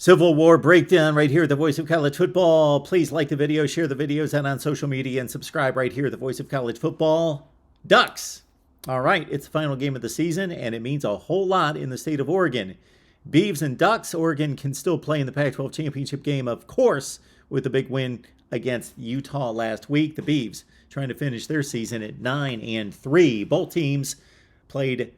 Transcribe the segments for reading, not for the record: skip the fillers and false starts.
Civil War breakdown right here at the Voice of College Football. Please like the video, share the videos out on social media, and subscribe right here at the Voice of College Football. Ducks. All right, it's the final game of the season, and it means a whole lot in the state of Oregon. Beavs and Ducks. Oregon can still play in the Pac-12 championship game, of course, with a big win against Utah last week. The Beavs trying to finish their season at 9-3. Both teams played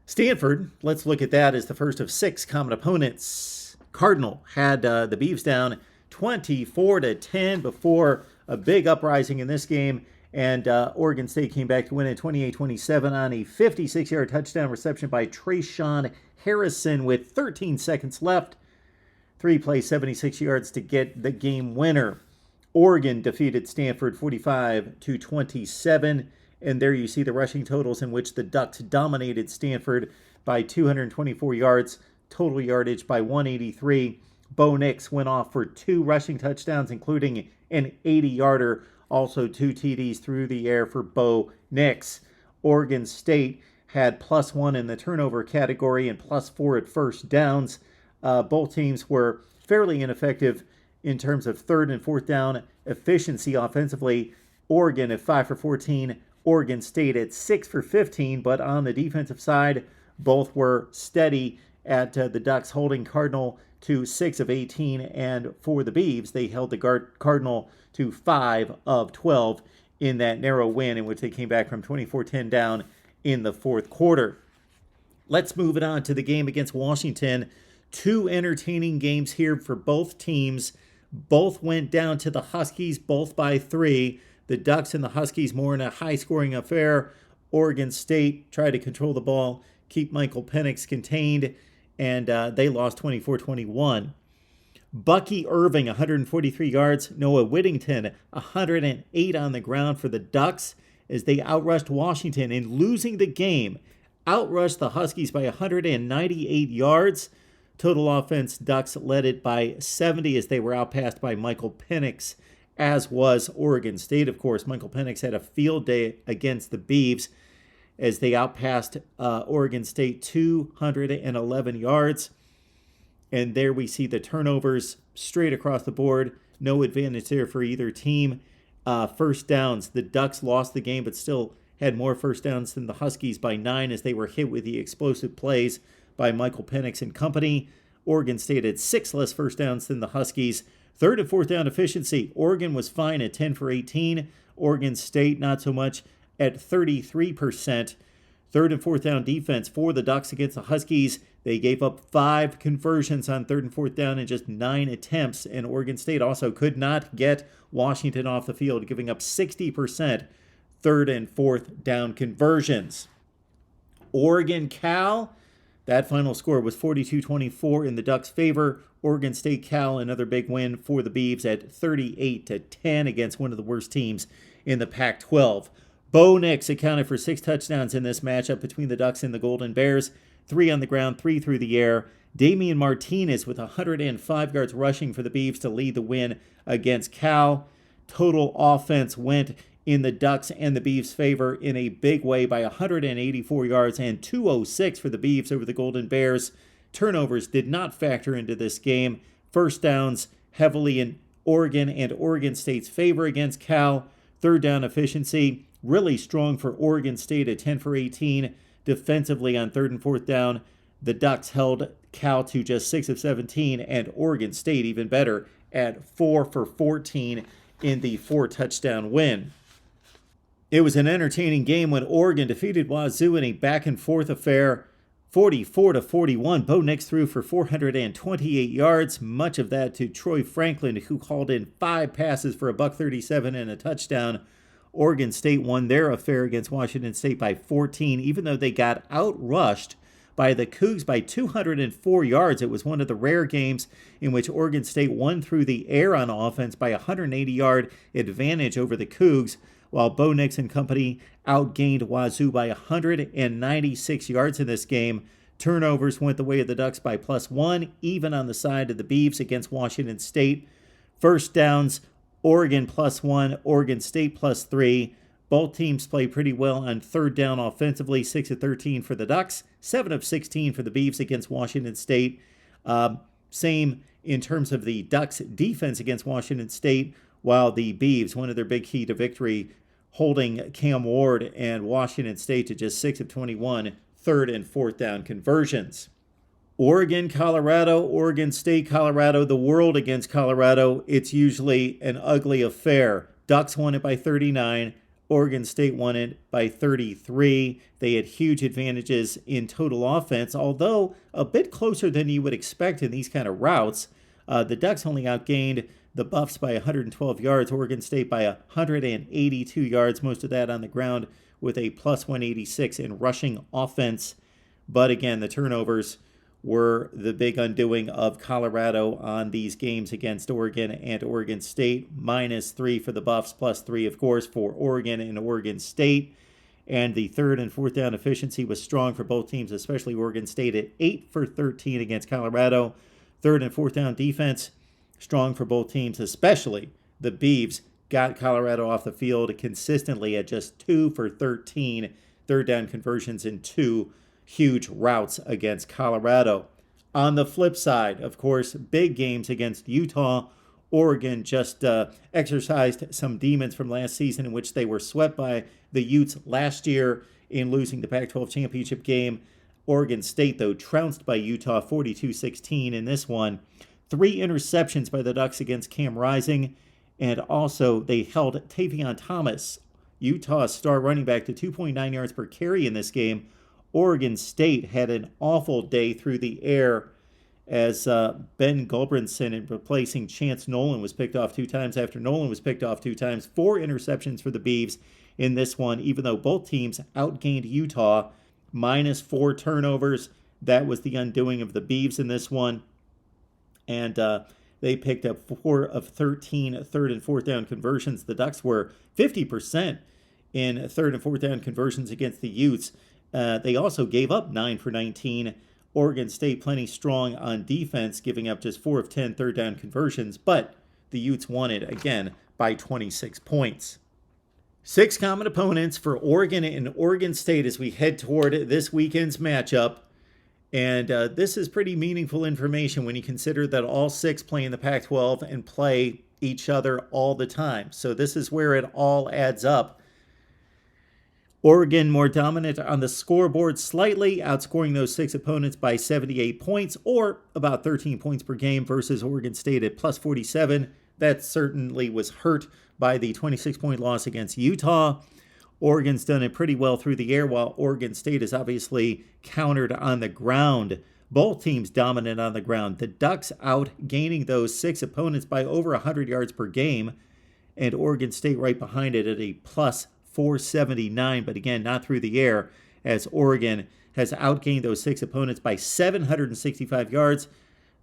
Stanford. Let's look at that as the first of 6 common opponents. Cardinal had the Beavs down 24-10 before a big uprising in this game, and Oregon State came back to win at 28-27 on a 56-yard touchdown reception by Trayshawn Harrison with 13 seconds left. 3 plays, 76 yards to get the game winner. Oregon defeated Stanford 45-27, and there you see the rushing totals in which the Ducks dominated Stanford by 224 yards. Total yardage by 183. Bo Nix went off for 2 rushing touchdowns, including an 80-yarder. Also 2 TDs through the air for Bo Nix. Oregon State had +1 in the turnover category and +4 at first downs. Both teams were fairly ineffective in terms of third and fourth down efficiency offensively. Oregon at 5 for 14. Oregon State at 6 for 15. But on the defensive side, both were steady at the Ducks, holding Cardinal to 6 of 18, and for the Beavs, they held the Cardinal to 5 of 12 in that narrow win in which they came back from 24-10 down in the fourth quarter. Let's move it on to the game against Washington. 2 entertaining games here for both teams. Both went down to the Huskies, both by 3. The Ducks and the Huskies more in a high-scoring affair. Oregon State tried to control the ball, keep Michael Penix contained, and they lost 24-21. Bucky Irving, 143 yards. Noah Whittington, 108 on the ground for the Ducks as they outrushed Washington in losing the game. Outrushed the Huskies by 198 yards. Total offense, Ducks led it by 70 as they were outpassed by Michael Penix, as was Oregon State, of course. Michael Penix had a field day against the Beavs as they outpassed Oregon State 211 yards. And there we see the turnovers straight across the board. No advantage there for either team. First downs, the Ducks lost the game but still had more first downs than the Huskies by 9 as they were hit with the explosive plays by Michael Penix and company. Oregon State had 6 less first downs than the Huskies. Third and fourth down efficiency, Oregon was fine at 10 for 18. Oregon State not so much at 33%. Third and fourth down defense for the Ducks against the Huskies. They gave up 5 conversions on third and fourth down in just 9 attempts. And Oregon State also could not get Washington off the field, giving up 60% third and fourth down conversions. Oregon-Cal, that final score was 42-24 in the Ducks' favor. Oregon State-Cal, another big win for the Beavs at 38-10 against one of the worst teams in the Pac-12. Bo Nix accounted for 6 touchdowns in this matchup between the Ducks and the Golden Bears. 3 on the ground, 3 through the air. Damian Martinez with 105 yards rushing for the Beavs to lead the win against Cal. Total offense went in the Ducks and the Beavs' favor in a big way by 184 yards and 206 for the Beavs over the Golden Bears. Turnovers did not factor into this game. First downs heavily in Oregon and Oregon State's favor against Cal. Third down efficiency really strong for Oregon State at 10 for 18. Defensively on third and fourth down, the Ducks held Cal to just 6 of 17, and Oregon State even better at 4 for 14 in the 4-touchdown win. It was an entertaining game when Oregon defeated Wazoo in a back-and-forth affair, 44-41. Bo Nix threw for 428 yards, much of that to Troy Franklin, who called in 5 passes for $137 and a touchdown. Oregon State won their affair against Washington State by 14, even though they got outrushed by the Cougs by 204 yards. It was one of the rare games in which Oregon State won through the air on offense by a 180-yard advantage over the Cougs, while Bo Nix and company outgained Wazoo by 196 yards in this game. Turnovers went the way of the Ducks by +1, even on the side of the Beavs against Washington State. First downs, Oregon +1, Oregon State +3. Both teams played pretty well on third down offensively, 6 of 13 for the Ducks, 7 of 16 for the Beavs against Washington State. Same in terms of the Ducks' defense against Washington State, while the Beavs, one of their big key to victory, holding Cam Ward and Washington State to just 6 of 21 third and fourth down conversions. Oregon, Colorado, Oregon State, Colorado, the world against Colorado. It's usually an ugly affair. Ducks won it by 39. Oregon State won it by 33. They had huge advantages in total offense, although a bit closer than you would expect in these kind of routes. The Ducks only outgained the Buffs by 112 yards, Oregon State by 182 yards, most of that on the ground with a plus 186 in rushing offense. But again, the turnovers were the big undoing of Colorado on these games against Oregon and Oregon State. -3 for the Buffs, +3, of course, for Oregon and Oregon State. And the third and fourth down efficiency was strong for both teams, especially Oregon State at 8 for 13 against Colorado. Third and fourth down defense, strong for both teams, especially the Beavs got Colorado off the field consistently at just 2 for 13 third down conversions in 2 huge routes against Colorado. On the flip side, of course, big games against Utah. Oregon just exercised some demons from last season in which they were swept by the Utes last year in losing the Pac-12 championship game. Oregon State, though, trounced by Utah 42-16 in this one. 3 interceptions by the Ducks against Cam Rising, and also they held Tavion Thomas, Utah's star running back, to 2.9 yards per carry in this game. Oregon State had an awful day through the air as Ben Gulbranson, in replacing Chance Nolan, was picked off 2 times after Nolan was picked off 2 times. 4 interceptions for the Beavs in this one, even though both teams outgained Utah. -4 turnovers. That was the undoing of the Beavs in this one. And they picked up 4 of 13 third and fourth down conversions. The Ducks were 50% in third and fourth down conversions against the Utes. They also gave up 9 for 19. Oregon State plenty strong on defense, giving up just 4 of 10 third down conversions, but the Utes won it again by 26 points. 6 common opponents for Oregon and Oregon State as we head toward this weekend's matchup. And this is pretty meaningful information when you consider that all 6 play in the Pac-12 and play each other all the time. So this is where it all adds up. Oregon more dominant on the scoreboard slightly, outscoring those 6 opponents by 78 points, or about 13 points per game, versus Oregon State at plus 47. That certainly was hurt by the 26-point loss against Utah. Oregon's done it pretty well through the air, while Oregon State is obviously countered on the ground. Both teams dominant on the ground. The Ducks outgaining those 6 opponents by over 100 yards per game, and Oregon State right behind it at a plus 479, but again, not through the air, as Oregon has outgained those 6 opponents by 765 yards.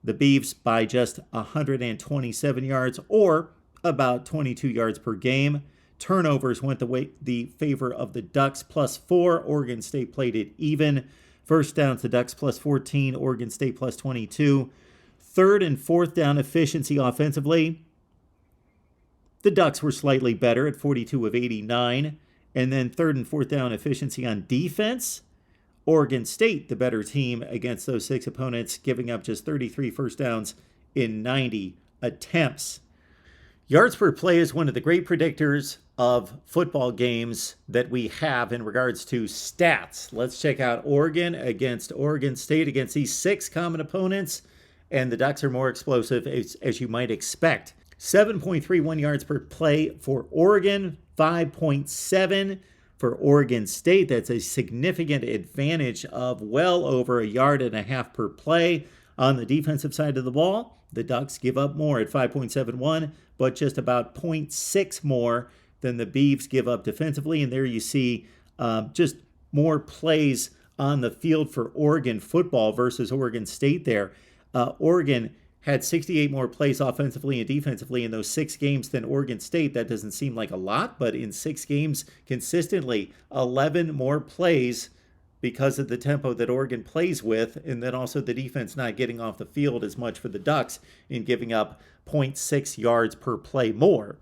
The Beavs by just 127 yards, or about 22 yards per game. Turnovers went the favor of the Ducks, plus 4. Oregon State played it even. First downs, the Ducks plus 14, Oregon State plus 22. Third and fourth down efficiency offensively, the Ducks were slightly better at 42 of 89. And then third and fourth down efficiency on defense, Oregon State, the better team against those 6 opponents, giving up just 33 first downs in 90 attempts. Yards per play is one of the great predictors of football games that we have in regards to stats. Let's check out Oregon against Oregon State against these 6 common opponents, and the Ducks are more explosive, as you might expect. 7.31 yards per play for Oregon, 5.7 for Oregon State. That's a significant advantage of well over 1.5 yards per play. On the defensive side of the ball, the Ducks give up more at 5.71, but just about 0.6 more than the Beavs give up defensively. And there you see just more plays on the field for Oregon football versus Oregon State there. Oregon had 68 more plays offensively and defensively in those 6 games than Oregon State. That doesn't seem like a lot, but in 6 games consistently, 11 more plays because of the tempo that Oregon plays with, and then also the defense not getting off the field as much for the Ducks in giving up 0.6 yards per play more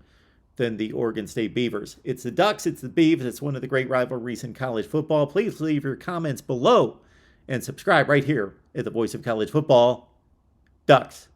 than the Oregon State Beavers. It's the Ducks, it's the Beavs, it's one of the great rivalries in college football. Please leave your comments below and subscribe right here at the Voice of College Football. Ducks.